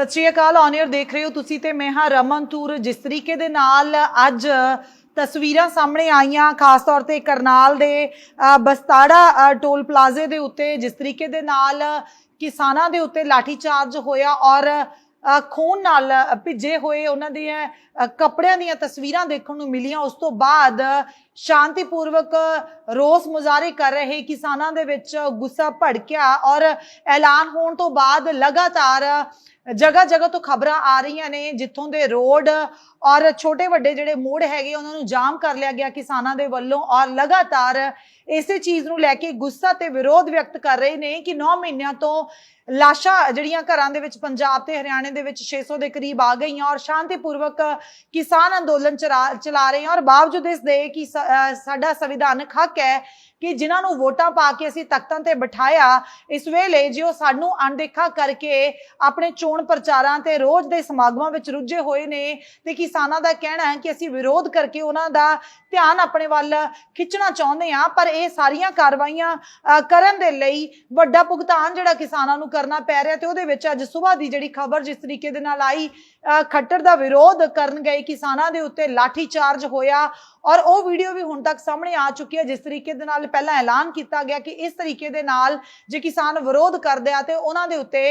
सत श्री अकाल on air देख रहे हो तुसी ते मैं हाँ रमन तूर। जिस तरीके दे नाल अज तस्वीरां सामने आईयां खास तौर ते करनाल दे बस्ताड़ा टोल प्लाजे दे उत्ते जिस तरीके दे नाल किसानां दे उत्ते लाठीचार्ज होया और खून नाल भिजे हुए उन्हां दी कपड़ियां दी तस्वीरां देखण नूं मिलियां। उस तो बाद शांतिपूर्वक रोस मुजाहरे कर रहे किसानां दे विच गुस्सा भड़किया और ऐलान होने तो बाद लगातार जगह जगह तो खबरां आ रही ने जिथों दे रोड और छोटे वड्डे जिहड़े मोड़ हैगे उन्हां नूं जाम कर लिया गया किसानां दे वल्लों और लगातार इसे चीज़ नूं लैके गुस्सा ते विरोध व्यक्त कर रहे ने कि 9 महीनों तो लाशां जिहड़ियां घरां दे विच पंजाब ते हरियाणे दे विच 600 के करीब आ गई और शांतिपूर्वक किसान अंदोलन चला रहे हैं। और बावजूद इस दे कि साडा संविधानक हक है कि जिन्हां नूं वोटां पा के असीं तख्तां ते बिठाया इस वेले जे ओह सानूं अणदेखा करके अपने चोण प्रचारां ते रोज़ दे समागमां विच रुझे होए ने ते किसानां दा कहना है कि असीं विरोध करके उन्हां दा ध्यान अपने वल खिच्चना चाहुंदे हां। पर यह सारियां कार्रवाइयां करन दे लई वड्डा भुगतान जिहड़ा किसानां नूं करना पै रिहा ते उहदे विच अज सुबह दी जिहड़ी खबर जिस तरीके दे नाल आई खट्टर दा विरोध करन गए किसानां दे उत्ते लाठीचार्ज होया और वह वीडियो भी हुण तक सामने आ चुकी है जिस तरीके दे नाल पहला ऐलान किया गया कि इस तरीके दे नाल जे किसान विरोध करदे आ ते उन्हां दे उत्ते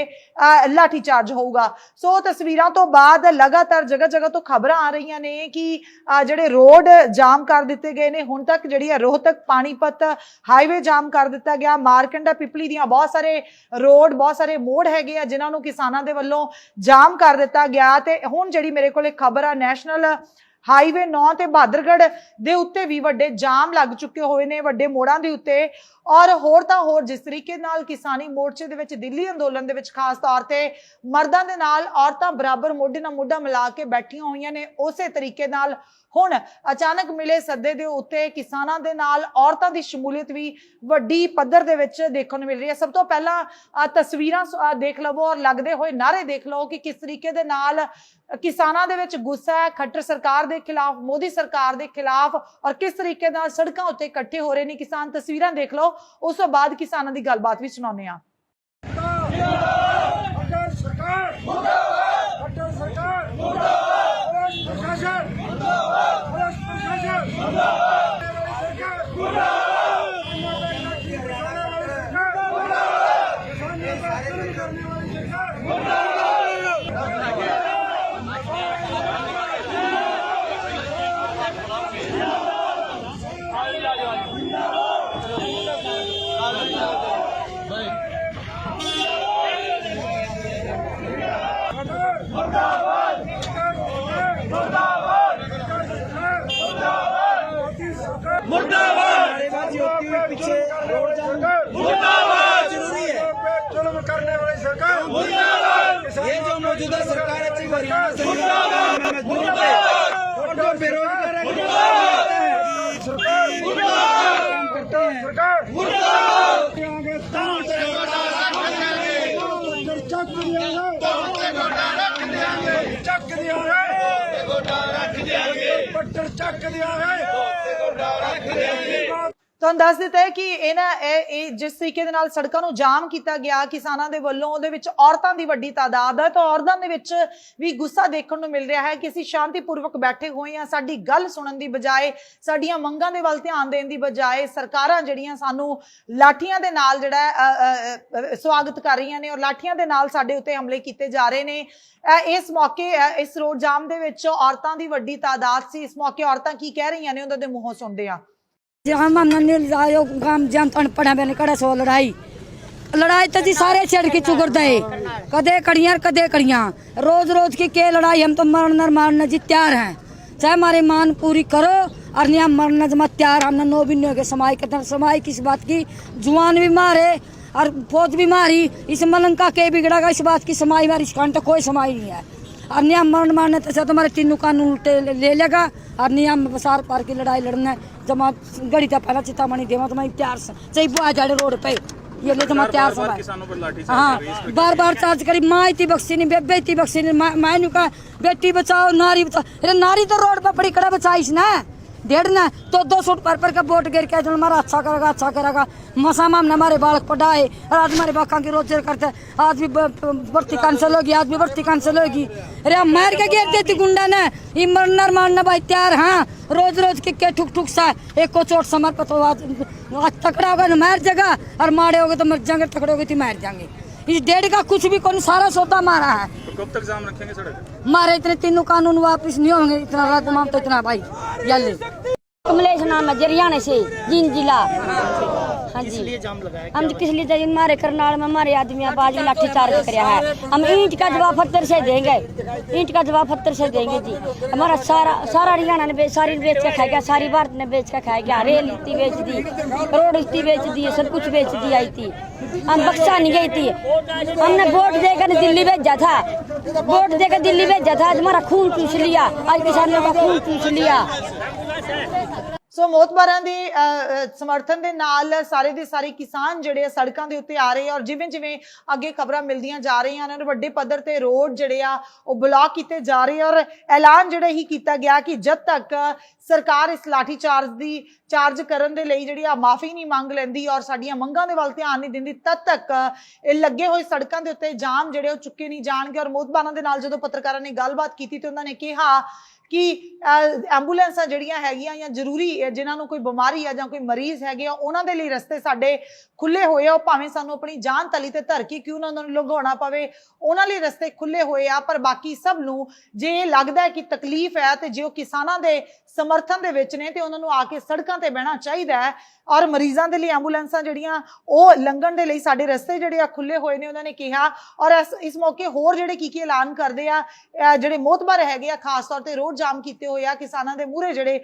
लाठीचार्ज होगा। सो तस्वीरां तो बाद लगातार जगह जगह तो खबरां आ रही ने कि जिहड़े रोड जाम कर दिते गए ने। हुण तक जिहड़ी रोहतक पानीपत हाईवे जाम कर दिता गया। मारकंडा पिपली दियां बहुत सारे रोड बहुत सारे मोड़ हैगे जिन्हां नूं किसानां दे वल्लों जाम कर दिता गया। ते हुण जिहड़ी मेरे कोल खबर आ नैशनल हाईवे 9 ते बहादरगढ़ दे उत्ते भी वड्डे जाम लग चुके हुए ने वड्डे मोड़ां दे उत्ते और होर तां होर जिस तरीके नाल किसानी मोर्चे दे विच दिल्ली अंदोलन दे विच खास तौर ते मर्दां दे नाल औरतां बराबर मोढे नाल मोढा मिला के बैठियां होईयां ने उसे तरीके नाल हुण अचानक मिले सद्दे दे उत्ते किसानां दे नाल औरतां दी शमूलियत भी वड्डी पद्धर दे विच देखण नूं मिल रही है। सब तो पहला तस्वीरां देख लवो और लगदे होए नारे देख लो कि किस तरीके दे नाल किसानां दे विच गुस्सा है खट्टर सरकार दे खिलाफ मोदी सरकार दे खिलाफ और किस तरीके नाल सड़कां उत्ते इकट्ठे हो रहे ने किसान। तस्वीरां देख लो उस तो बाद किसानां दी गलबात भी सुणाउने आ। करने वाली सरकार ये जो मौजूदा सरकार अच्छी तो दस दिता है कि जिस तरीके दे नाल सड़कों नूं जाम किया गया किसानां दे वल्लों उहदे विच औरतां दी वड्डी तादाद है तो औरतां दे विच भी गुस्सा देखण नूं मिल रहा है कि असीं शांतिपूर्वक बैठे हुए हैं। साडी गल सुणन दी बजाय साडीआं मंगां दे वल ध्यान देण दी बजाय सरकारां जिहड़ियां सानूं लाठियां दे नाल जिहड़ा स्वागत कर रही ने और लाठियां दे नाल साडे उत्ते हमले कीते जा रहे ने। इस मौके इस रोड जाम दे विच औरतां दी वड्डी तादाद सी। इस मौके औरतां की कह रही ने उहनां दे मूंहों सुणदे आ। लड़ाई तो जी सारे छेड़ के चुगर दे कदे कड़ियां रोज रोज की के लड़ाई हम तो मरना जी तैयार हैं चाहे हमारी मान पूरी करो और नहीं हम मरना जमा तैयार। हमने 9 भी नहीं हो गए समाई के समाई किस बात की जुआन भी मारे और फौज भी मारी इस मलंका के बिगड़ेगा इस बात की समाई मारी इस तो कोई समाई नहीं है। और नहीं हम मरण मारने तो तुम्हारे तीनों कानून उल्टे ले लेगा और नहीं हम बसार पार की लड़ाई लड़ना जमा गड़ी था पहला चितामणि देवा तुम्हारी तैयार चाहिए बुआ जाड़े रोड पे ये ले जमा तैयार सब। हाँ बार बार चार्ज करी माँ इतनी बख्शी नहीं बेबे इतनी बख्शी नहीं मैं कहा बेटी बचाओ नारी बचाओ। अरे नारी तो रोड पर पड़ी कड़ा बचाईस ना डेढ़ ना तो 2 सूट पर का वोट गिर के जो हमारा अच्छा करेगा मसाम हमने हमारे बालक पढ़ाए और आज हमारे बाका की रोजगार करते आज भी भर्ती कैंसिल होगी, आज भी भर्ती कैंसिल होगी। अरे मार के गिर देती गुंडा ने ये मरना मारना भाई तैयार। हाँ रोज रोज के ठुक ठुक सा एक को चोट समर पर तो आज तकड़ा होगा तो मार जाएगा और मारे होगे तो मर जाएंगे, तकड़े होगे तो मार जाएंगे। इस डेढ़ का कुछ भी कौन सारा सौदा मारा है। तो कब तक जाम रखेंगे सड़क? मारे इतने तीनों कानून वापिस नहीं होंगे, इतना रात माम तो इतना भाई ये कमलेश नाम है हरियाणा से जींद जिला। हाँ जी हम किस लिए हमारे करनाल में हमारे आदमी आज भी लाठीचार्ज कराया है। हम ईंट का जवाब पत्थर से देंगे, ईंट का जवाब पत्थर से देंगे जी। हमारा सारा हरियाणा ने सारी बेच के खाएगा, सारी भारत ने बेच के खाएगा। रेल इतनी बेच दी, रोड इतनी बेच दी, सब कुछ बेच दी आई थी। हम बक्सा नहीं गई थी, हमने वोट देकर दिल्ली भेजा था, वोट देकर दिल्ली भेजा था। आज हमारा खून चूस लिया, आज किसानों का खून चूस लिया। सो ਮੋਤਬਾਰਾਂ ਦੇ ਸਮਰਥਨ ਦੇ ਨਾਲ ਸਾਰੇ ਦੇ ਸਾਰੇ ਕਿਸਾਨ ਜਿਹੜੇ ਆ ਸੜਕਾਂ ਦੇ ਉੱਤੇ ਆ ਰਹੇ ਆ ਔਰ ਜਿਵੇਂ ਜਿਵੇਂ ਅੱਗੇ ਖਬਰਾਂ ਮਿਲਦੀਆਂ ਜਾ ਰਹੀਆਂ ਇਹਨਾਂ ਨੂੰ ਵੱਡੇ ਪੱਧਰ ਤੇ ਰੋਡ ਜਿਹੜੇ ਆ ਉਹ ਬਲੌਕ ਕੀਤੇ ਜਾ ਰਹੇ ਔਰ ਐਲਾਨ ਜਿਹੜਾ ਹੀ ਕੀਤਾ ਗਿਆ ਕਿ ਜਦ ਤੱਕ ਸਰਕਾਰ ਇਸ ਲਾਠੀ ਚਾਰਜ ਕਰਨ ਦੇ ਲਈ ਜਿਹੜੀ ਆ ਮਾਫੀ ਨਹੀਂ ਮੰਗ ਲੈਂਦੀ ਔਰ ਸਾਡੀਆਂ ਮੰਗਾਂ ਦੇ ਵੱਲ ਧਿਆਨ ਨਹੀਂ ਦਿੰਦੀ ਤਦ ਤੱਕ ਇਹ ਲੱਗੇ ਹੋਏ ਸੜਕਾਂ ਦੇ ਉੱਤੇ ਜਾਮ ਜਿਹੜੇ ਉਹ ਚੁੱਕੇ ਨਹੀਂ ਜਾਣਗੇ। ਔਰ ਮੋਤਬਾਰਾਂ ਦੇ ਨਾਲ ਜਦੋਂ ਪੱਤਰਕਾਰਾਂ ਨੇ ਗੱਲਬਾਤ ਕੀਤੀ ਤੇ ਉਹਨਾਂ ਨੇ ਕਿਹਾ कि ਐਂਬੂਲੈਂਸਾਂ ਜਿਹੜੀਆਂ ਹੈਗੀਆਂ ਜਾਂ ਜ਼ਰੂਰੀ ਜਿਨ੍ਹਾਂ ਨੂੰ ਕੋਈ ਬਿਮਾਰੀ ਆ ਜਾਂ ਕੋਈ ਮਰੀਜ਼ ਹੈਗੇ ਆ ਉਹਨਾਂ ਦੇ ਲਈ ਰਸਤੇ ਸਾਡੇ ਖੁੱਲੇ ਹੋਏ ਆ। ਉਹ ਭਾਵੇਂ ਸਾਨੂੰ ਆਪਣੀ ਜਾਨ ਤਲੀ ਤੇ ਧਰ ਕੇ ਕਿਉਂ ਨਾ ਉਹਨਾਂ ਨੂੰ ਲੰਘਾਉਣਾ ਪਵੇ, ਉਹਨਾਂ ਲਈ ਰਸਤੇ ਖੁੱਲੇ ਹੋਏ ਆ। ਪਰ ਬਾਕੀ ਸਭ ਨੂੰ ਜੇ ਲੱਗਦਾ ਹੈ ਕਿ ਤਕਲੀਫ ਹੈ ਤੇ ਜੇ ਉਹ ਕਿਸਾਨਾਂ ਦੇ ਸਮਰਥਨ ਦੇ ਵਿੱਚ ਨੇ ਤੇ ਉਹਨਾਂ ਨੂੰ ਆ ਕੇ ਸੜਕਾਂ ਤੇ ਬਹਿਣਾ ਚਾਹੀਦਾ ਹੈ। ਔਰ ਮਰੀਜ਼ਾਂ ਦੇ ਲਈ ਐਂਬੂਲੈਂਸਾਂ ਜਿਹੜੀਆਂ ਉਹ ਲੰਘਣ ਦੇ ਲਈ ਸਾਡੇ ਰਸਤੇ ਜਿਹੜੇ ਆ ਖੁੱਲੇ ਹੋਏ ਨੇ ਉਹਨਾਂ ਨੇ ਕਿਹਾ। ਔਰ ਇਸ ਮੌਕੇ ਹੋਰ ਜਿਹੜੇ ਕੀ ਐਲਾਨ ਕਰਦੇ ਆ ਜਿਹੜੇ ਮੋਤਬਰ ਹੈਗੇ ਆ ਖਾਸ ਤੌਰ ਤੇ ਰੋਡ ਜਾਮ ਕੀਤੇ ਹੋਏ ਆ ਕਿਸਾਨਾਂ ਦੇ ਮੂਹਰੇ ਜਿਹੜੇ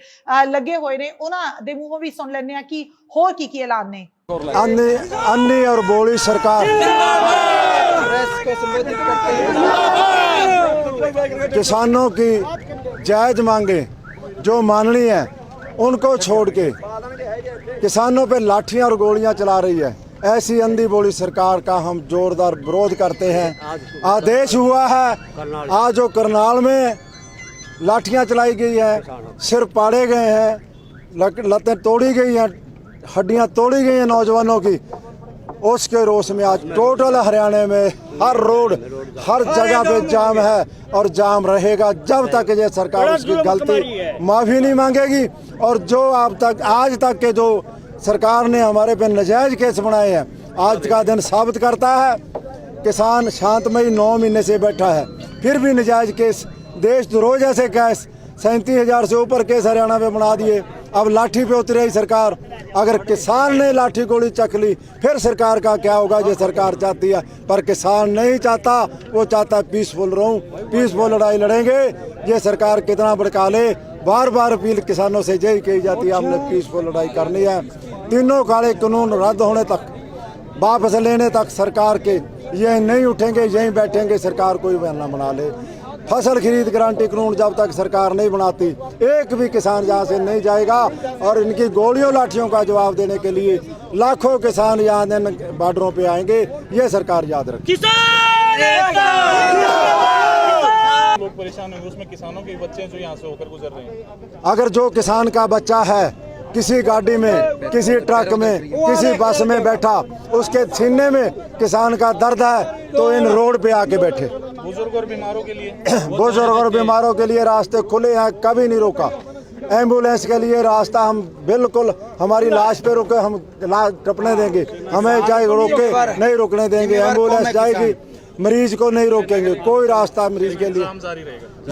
ਲੱਗੇ ਹੋਏ ਨੇ ਉਹਨਾਂ ਦੇ ਮੂੰਹੋਂ ਵੀ ਸੁਣ ਲੈਂਦੇ ਆ ਕਿ ਹੋਰ ਕੀ ਐਲਾਨ ਨੇ। अन्नी और बोली सरकार किसानों की जायज मांगे जो माननी है उनको छोड़ के किसानों पे लाठियां और गोलियां चला रही है, ऐसी अंधी बोली सरकार का हम जोरदार विरोध करते हैं। आदेश हुआ है आज जो करनाल में लाठियां चलाई गई है, सिर पाड़े गए हैं, लतें तोड़ी गई हैं, हड्डियां तोड़ी गई हैं नौजवानों की, उसके रोष में आज टोटल हरियाणा में हर रोड हर जगह पे जाम है और जाम रहेगा जब तक ये सरकार उसकी गलती माफ़ी नहीं मांगेगी। और जो आज तक के जो सरकार ने हमारे पे नजायज केस बनाए हैं आज का दिन साबित करता है। किसान शांतमयी 9 महीने से बैठा है फिर भी नजायज केस, देशद्रोह जैसे केस 37,000 से ऊपर केस हरियाणा में बना दिए। अब लाठी पे उतरी आई सरकार, अगर किसान ने लाठी गोली चख ली फिर सरकार का क्या होगा। ये सरकार चाहती है पर किसान नहीं चाहता, वो चाहता है पीसफुल रहूं, पीसफुल लड़ाई लड़ेंगे। ये सरकार कितना भड़का ले, बार बार अपील किसानों से यही कही जाती है हमने पीसफुल लड़ाई करनी है। तीनों काले कानून रद्द होने तक, वापस लेने तक सरकार के ये नहीं उठेंगे, यहीं बैठेंगे, सरकार कोई बहाना बना ले। फसल खरीद गारंटी कानून जब तक सरकार नहीं बनाती एक भी किसान यहाँ से नहीं जाएगा। और इनकी गोलियों लाठियों का जवाब देने के लिए लाखों किसान यहाँ बॉर्डरों पे आएंगे, ये सरकार याद रखे। लोग परेशान होंगे, उसमें किसानों के बच्चे जो यहाँ से होकर गुजर रहे हैं। अगर जो किसान का बच्चा है किसी गाड़ी में, किसी ट्रक में, किसी बस में बैठा, उसके सीने में किसान का दर्द है तो इन रोड पे आके बैठे। बुजुर्ग और बीमारों के लिए बुजुर्ग और बीमारों के लिए रास्ते खुले हैं, कभी नहीं रोका। एम्बुलेंस के लिए रास्ता हम बिल्कुल, हमारी लाश पे रुके हम लाश टपने देंगे, हमें चाहे रोके नहीं रुकने देंगे। एम्बुलेंस जाएगी, मरीज को नहीं रोकेंगे, कोई रास्ता मरीज के लिए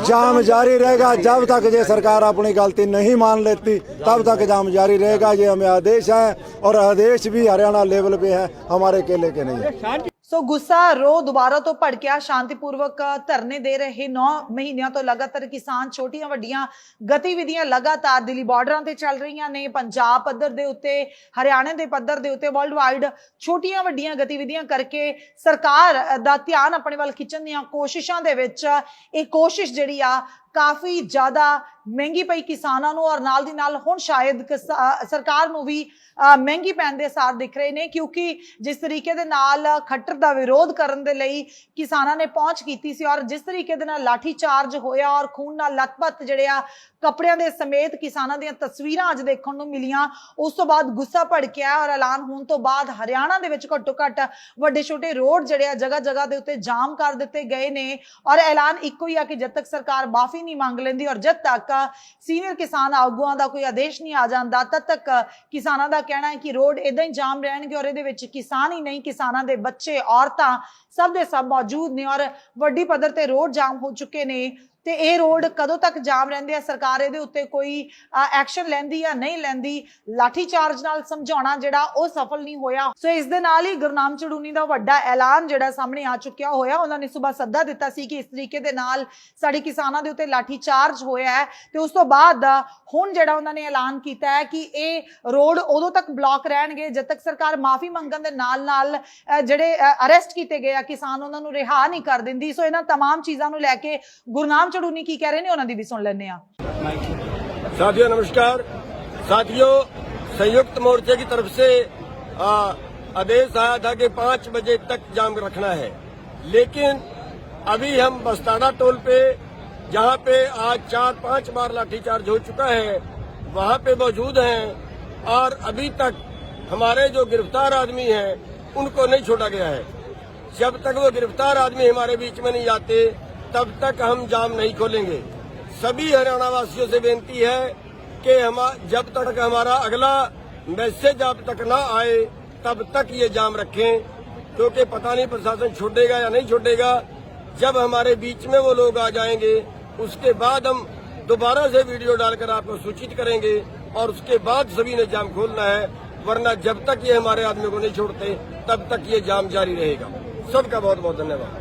जाम जारी रहेगा जब तक ये सरकार अपनी गलती नहीं मान लेती, तब तक जाम जारी रहेगा। ये हमें आदेश है और आदेश भी हरियाणा लेवल पे है, हमारे अकेले के नहीं है। सो गुस्सा रो दोबारा तो भड़किया, शांतिपूर्वक धरने दे रहे 9 महीनों तो लगातार किसान छोटियां वड्डियां गतिविधियां लगातार दिल्ली बॉर्डर ते चल रही ने। पंजाब पद्धर दे उत्ते, हरियाणा के पद्धर दे उत्ते वर्ल्ड वाइड छोटियां वड्डियां गतिविधियां करके सरकार दा ध्यान अपने वाल खिंचण दी कोशिशां दे विच एक कोशिश जिहड़ी आ काफ़ी ज़्यादा महंगी पई किसानों नूं और नाल दी नाल हुण शायद सरकार नूं भी महंगी पैण दे साथ दिख रहे ने। क्योंकि जिस तरीके दे नाल खट्टर दा विरोध करन दे लई किसानां ने पहुंच कीती सी और जिस तरीके दे नाल लाठी चार्ज होया और खून नाल लथपथ जिहड़े आ ਕੱਪੜਿਆਂ ਦੇ ਸਮੇਤ ਕਿਸਾਨਾਂ ਦੀਆਂ ਤਸਵੀਰਾਂ ਅੱਜ ਦੇਖਣ ਨੂੰ ਮਿਲੀਆਂ। ਉਸ ਤੋਂ ਬਾਅਦ ਗੁੱਸਾ ਭੜਕਿਆ ਔਰ ਐਲਾਨ ਹੋਣ ਤੋਂ ਬਾਅਦ ਹਰਿਆਣਾ ਦੇ ਵਿੱਚ ਘੱਟੋ ਘੱਟ ਵੱਡੇ ਛੋਟੇ ਰੋਡ ਜਿਹੜੇ ਆ ਜਗ੍ਹਾ ਜਗ੍ਹਾ ਦੇ ਉੱਤੇ ਜਾਮ ਕਰ ਦਿੱਤੇ ਗਏ ਨੇ ਔਰ ਐਲਾਨ ਇੱਕੋ ਹੀ ਆ ਕਿ ਜਦ ਤੱਕ ਸਰਕਾਰ ਮਾਫੀ ਨਹੀਂ ਮੰਗ ਲੈਂਦੀ ਔਰ ਜਦ ਤੱਕ ਸੀਨੀਅਰ ਕਿਸਾਨ ਆਗੂਆਂ ਦਾ ਕੋਈ ਆਦੇਸ਼ ਨਹੀਂ ਆ ਜਾਂਦਾ ਤਦ ਤੱਕ ਕਿਸਾਨਾਂ ਦਾ ਕਹਿਣਾ ਹੈ ਕਿ ਰੋਡ ਇਦਾਂ ਹੀ ਜਾਮ ਰਹਿਣਗੇ ਔਰ ਇਹਦੇ ਵਿੱਚ ਕਿਸਾਨ ਹੀ ਨਹੀਂ ਕਿਸਾਨਾਂ ਦੇ ਬੱਚੇ ਔਰਤਾਂ ਸਭ ਦੇ ਸਭ ਮੌਜੂਦ ਨੇ ਔਰ ਵੱਡੀ ਪੱਧਰ ਤੇ ਰੋਡ ਜਾਮ ਹੋ ਚੁੱਕੇ ਨੇ। ਤੇ ਇਹ ਰੋਡ ਕਦੋਂ ਤੱਕ ਜਾਮ ਰਹਿੰਦੇ ਆ, ਸਰਕਾਰ ਇਹਦੇ ਉੱਤੇ ਕੋਈ ਐਕਸ਼ਨ ਲੈਂਦੀ ਜਾਂ ਨਹੀਂ ਲੈਂਦੀ, ਲਾਠੀ ਚਾਰਜ ਨਾਲ ਸਮਝਾਉਣਾ ਜਿਹੜਾ ਉਹ ਸਫਲ ਨਹੀਂ ਹੋਇਆ। ਸੋ ਇਸ ਦੇ ਨਾਲ ਹੀ ਗੁਰਨਾਮ ਚੜੂਨੀ ਦਾ ਵੱਡਾ ਐਲਾਨ ਜਿਹੜਾ ਸਾਹਮਣੇ ਆ ਚੁੱਕਿਆ ਹੋਇਆ। ਉਹਨਾਂ ਨੇ ਸਵੇਰ ਸੱਦਾ ਦਿੱਤਾ ਸੀ ਕਿ ਇਸ ਤਰੀਕੇ ਦੇ ਨਾਲ ਸਾਡੇ ਕਿਸਾਨਾਂ ਦੇ ਉੱਤੇ ਲਾਠੀ ਚਾਰਜ ਹੋਇਆ ਹੈ ਤੇ ਉਸ ਤੋਂ ਬਾਅਦ ਹੁਣ ਜਿਹੜਾ ਉਹਨਾਂ ਨੇ ਐਲਾਨ ਕੀਤਾ ਹੈ ਕਿ ਇਹ ਰੋਡ ਉਦੋਂ ਤੱਕ ਬਲੌਕ ਰਹਿਣਗੇ ਜਦ ਤੱਕ ਸਰਕਾਰ ਮਾਫੀ ਮੰਗਣ ਦੇ ਨਾਲ ਜਿਹੜੇ ਅਰੈਸਟ ਕੀਤੇ ਗਏ ਆ ਕਿਸਾਨ ਉਹਨਾਂ ਨੂੰ ਰਿਹਾ ਨਹੀਂ ਕਰ ਦਿੰਦੀ। ਸੋ ਇਹਨਾਂ तमाम चीजों ਨੂੰ ਲੈ ਕੇ गुरनाम चड़ूनी की कह रहे ने उन्हां दी भी सुन लेने आ। साथियों नमस्कार। साथियों संयुक्त मोर्चे की तरफ से आदेश आया था कि 5 बजे तक जाम रखना है, लेकिन अभी हम बस्ताड़ा टोल पे जहां पे आज 4-5 बार लाठीचार्ज हो चुका है वहां पे मौजूद हैं और अभी तक हमारे जो गिरफ्तार आदमी हैं उनको नहीं छोड़ा गया है। जब तक वो गिरफ्तार आदमी हमारे बीच में नहीं आते तब तक हम जाम नहीं खोलेंगे। सभी हरियाणा वासियों से बेनती है कि हम जब तक हमारा अगला मैसेज आप तक ना आए तब तक ये जाम रखें, क्योंकि पता नहीं प्रशासन छोड़ेगा या नहीं छोड़ेगा। जब हमारे बीच में वो लोग आ जाएंगे उसके बाद हम दोबारा से वीडियो डालकर आपको सूचित करेंगे और उसके बाद सभी ने जाम खोलना है, वरना जब तक ये हमारे आदमी को नहीं छोड़ते तब तक ये जाम जारी रहेगा। सबका बहुत बहुत धन्यवाद।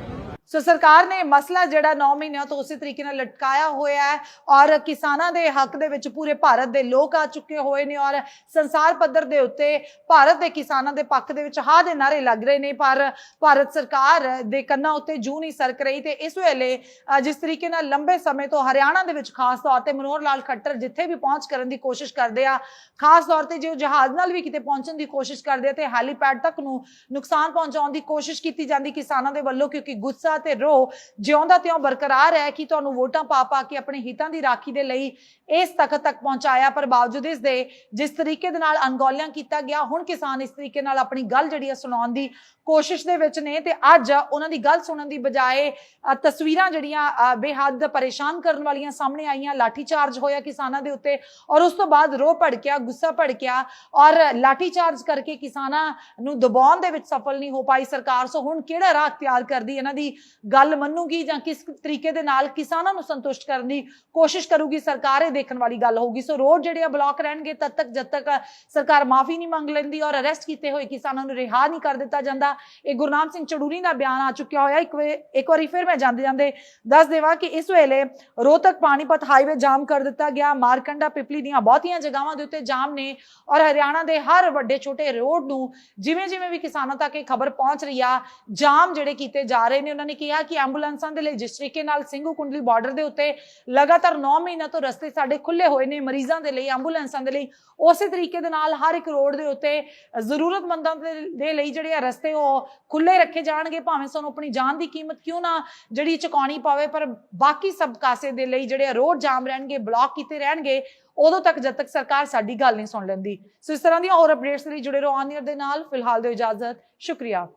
सो सरकार ने मसला ਜਿਹੜਾ 9 ਮਹੀਨਿਆਂ ਤੋਂ ਉਸੇ ਤਰੀਕੇ ਨਾਲ ਲਟਕਾਇਆ ਹੋਇਆ ਹੈ ਔਰ ਕਿਸਾਨਾਂ ਦੇ ਹੱਕ ਦੇ ਵਿੱਚ ਪੂਰੇ ਭਾਰਤ ਦੇ ਲੋਕ ਆ ਚੁੱਕੇ ਹੋਏ ਨੇ ਔਰ ਸੰਸਾਰ ਪੱਧਰ ਦੇ ਉੱਤੇ ਭਾਰਤ ਦੇ ਕਿਸਾਨਾਂ ਦੇ ਪੱਖ ਦੇ ਵਿੱਚ ਹਾਂ ਦੇ ਨਾਰੇ ਲੱਗ ਰਹੇ ਨੇ, ਪਰ ਭਾਰਤ ਸਰਕਾਰ ਦੇ ਕੰਨਾਂ ਉੱਤੇ ਜੂੰ ਨਹੀਂ ਸਰਕ ਰਹੀ। ਤੇ ਇਸ ਵੇਲੇ ਜਿਸ ਤਰੀਕੇ ਨਾਲ ਲੰਬੇ ਸਮੇਂ ਤੋਂ ਹਰਿਆਣਾ ਦੇ ਵਿੱਚ ਖਾਸ ਤੌਰ ਤੇ ਮਨੋਹਰ ਲਾਲ ਖੱਟਰ ਜਿੱਥੇ ਵੀ ਪਹੁੰਚ ਕਰਨ ਦੀ ਕੋਸ਼ਿਸ਼ ਕਰਦੇ ਆ, ਖਾਸ ਤੌਰ ਤੇ ਜੋ ਜਹਾਜ਼ ਨਾਲ ਵੀ ਕਿਤੇ ਪਹੁੰਚਣ ਦੀ ਕੋਸ਼ਿਸ਼ ਕਰਦੇ ਆ ਤੇ ਹੈਲੀਪੈਡ ਤੱਕ ਨੂੰ ਨੁਕਸਾਨ ਪਹੁੰਚਾਉਣ ਦੀ ਕੋਸ਼ਿਸ਼ ਕੀਤੀ ਜਾਂਦੀ ਕਿਸਾਨਾਂ ਦੇ ਵੱਲੋਂ, ਕਿਉਂਕਿ ਗੁੱਸਾ ਤੇ ਰੋਹ ਜਿਉਂਦਾ ਤਿਉਂ ਬਰਕਰਾਰ ਹੈ ਕਿ ਤੁਹਾਨੂੰ ਵੋਟਾਂ ਪਾ ਕੇ ਆਪਣੇ ਹਿੱਤਾਂ ਦੀ ਰਾਖੀ ਦੇ ਲਈ ਇਸ ਤਖਤ ਤੱਕ ਪਹੁੰਚਾਇਆ, ਪਰ ਬਾਵਜੂਦ ਇਸ ਦੇ ਜਿਸ ਤਰੀਕੇ ਦੇ ਨਾਲ ਅਣਗੌਲਿਆਂ ਕੀਤਾ ਗਿਆ ਹੁਣ ਕਿਸਾਨ ਇਸ ਤਰੀਕੇ ਨਾਲ ਆਪਣੀ ਗੱਲ ਜਿਹੜੀ ਹੈ ਸੁਣਾਉਣ ਦੀ ਕੋਸ਼ਿਸ਼ ਦੇ ਵਿੱਚ ਨੇ ਤੇ ਅੱਜ ਉਹਨਾਂ ਦੀ ਗੱਲ ਸੁਣਨ ਦੀ ਬਜਾਏ ਤਸਵੀਰਾਂ ਜਿਹੜੀਆਂ ਬੇਹੱਦ ਪਰੇਸ਼ਾਨ ਕਰਨ ਵਾਲੀਆਂ ਸਾਹਮਣੇ ਆਈਆਂ। ਲਾਠੀ ਚਾਰਜ ਹੋਇਆ ਕਿਸਾਨਾਂ ਦੇ ਉੱਤੇ ਔਰ ਉਸ ਤੋਂ ਬਾਅਦ ਰੋਹ ਭੜਕਿਆ, ਗੁੱਸਾ ਭੜਕਿਆ ਔਰ ਲਾਠੀ ਚਾਰਜ ਕਰਕੇ ਕਿਸਾਨਾਂ ਨੂੰ ਦਬਾਉਣ ਦੇ ਵਿੱਚ ਸਫਲ ਨਹੀਂ ਹੋ ਪਾਈ ਸਰਕਾਰ। ਸੋ ਹੁਣ ਕਿਹੜਾ ਰਾਹ ਅਖਤਿਆਰ ਕਰਦੀ ਇਹਨਾਂ ਦੀ ਗੱਲ ਮੰਨੂਗੀ ਜਾਂ ਕਿਸ ਤਰੀਕੇ ਦੇ ਨਾਲ ਕਿਸਾਨਾਂ ਨੂੰ ਸੰਤੁਸ਼ਟ ਕਰਨ ਦੀ ਕੋਸ਼ਿਸ਼ ਕਰੂਗੀ ਸਰਕਾਰ, ਇਹ ਦੇਖਣ ਵਾਲੀ ਗੱਲ ਹੋਊਗੀ। ਸੋ ਰੋਡ ਜਿਹੜੇ ਆ ਬਲੌਕ ਰਹਿਣਗੇ ਤਦ ਤੱਕ ਜਦ ਤੱਕ ਸਰਕਾਰ ਮਾਫੀ ਨਹੀਂ ਮੰਗ ਲੈਂਦੀ ਔਰ ਅਰੈਸਟ ਕੀਤੇ ਹੋਏ ਕਿਸਾਨਾਂ ਨੂੰ ਰਿਹਾ ਨਹੀਂ ਕਰ ਦਿੱਤਾ ਜਾਂਦਾ। ਇਹ ਗੁਰਨਾਮ ਸਿੰਘ ਚੜੂਨੀ ਦਾ ਬਿਆਨ ਆ ਚੁੱਕਿਆ ਹੋਇਆ। ਇੱਕ ਵਾਰੀ ਫਿਰ ਮੈਂ ਜਾਂਦੇ ਦੱਸ ਦੇਵਾਂ ਕਿ ਇਸ ਵੇਲੇ ਰੋਹਤਕ ਪਾਣੀਪਤ ਹਾਈਵੇ ਜਾਮ ਕਰ ਦਿੱਤਾ ਗਿਆ, ਮਾਰਕੰਡਾ ਪਿਪਲੀ ਦੀਆਂ ਬਹੁਤੀਆਂ ਜਗ੍ਹਾਵਾਂ ਦੇ ਉੱਤੇ ਜਾਮ ਨੇ ਔਰ ਹਰਿਆਣਾ ਦੇ ਹਰ ਵੱਡੇ ਛੋਟੇ ਰੋਡ ਨੂੰ ਜਿਵੇਂ ਵੀ ਕਿਸਾਨਾਂ ਤੱਕ ਇਹ ਖਬਰ ਪਹੁੰਚ ਰਹੀ ਆ ਜਾਮ ਜਿਹੜੇ ਕੀਤੇ ਜਾ ਰਹੇ ਨੇ। ਉਹਨਾਂ ਨੇ ਕਿਹਾ ਕਿ ਐਂਬੂਲੈਂਸਾਂ ਦੇ ਲਈ ਜਿਸ ਤਰੀਕੇ ਨਾਲ ਸਿੰਘੂ ਕੁੰਡਲੀ ਬਾਰਡਰ ਦੇ ਉੱਤੇ ਲਗਾਤਾਰ 9 ਮਹੀਨਿਆਂ ਤੋਂ ਰਸਤੇ ਸਾਡੇ ਖੁੱਲੇ ਹੋਏ ਨੇ ਮਰੀਜ਼ਾਂ ਦੇ ਲਈ, ਐਂਬੂਲੈਂਸਾਂ ਦੇ ਲਈ, ਉਸੇ ਤਰੀਕੇ ਦੇ ਨਾਲ ਹਰ ਇੱਕ ਰੋਡ ਦੇ ਉੱਤੇ ਜ਼ਰੂਰਤਮੰਦਾਂ ਦੇ ਲਈ ਜਿਹੜੇ ਆ ਰਸਤੇ ਉਹ ਖੁੱਲੇ ਰੱਖੇ ਜਾਣਗੇ, ਭਾਵੇਂ ਸਾਨੂੰ ਆਪਣੀ ਜਾਨ ਦੀ ਕੀਮਤ ਕਿਉਂ ਨਾ ਜਿਹੜੀ ਚੁਕਾਉਣੀ ਪਵੇ, ਪਰ ਬਾਕੀ ਸਭ ਕਾਸੇ ਦੇ ਲਈ ਜਿਹੜੇ ਰੋਡ ਜਾਮ ਰਹਿਣਗੇ, ਬਲੌਕ ਕੀਤੇ ਰਹਿਣਗੇ ਉਦੋਂ ਤੱਕ ਜਦ ਤੱਕ ਸਰਕਾਰ ਸਾਡੀ ਗੱਲ ਨਹੀਂ ਸੁਣ ਲੈਂਦੀ। ਸੋ ਇਸ ਤਰ੍ਹਾਂ ਦੀਆਂ ਹੋਰ ਅਪਡੇਟਸ ਲਈ ਜੁੜੇ ਰਹੋ ਆਨ ਏਅਰ ਦੇ ਨਾਲ। ਫਿਲਹਾਲ ਦਿਓ ਇਜਾਜ਼ਤ, ਸ਼ੁਕਰੀਆ।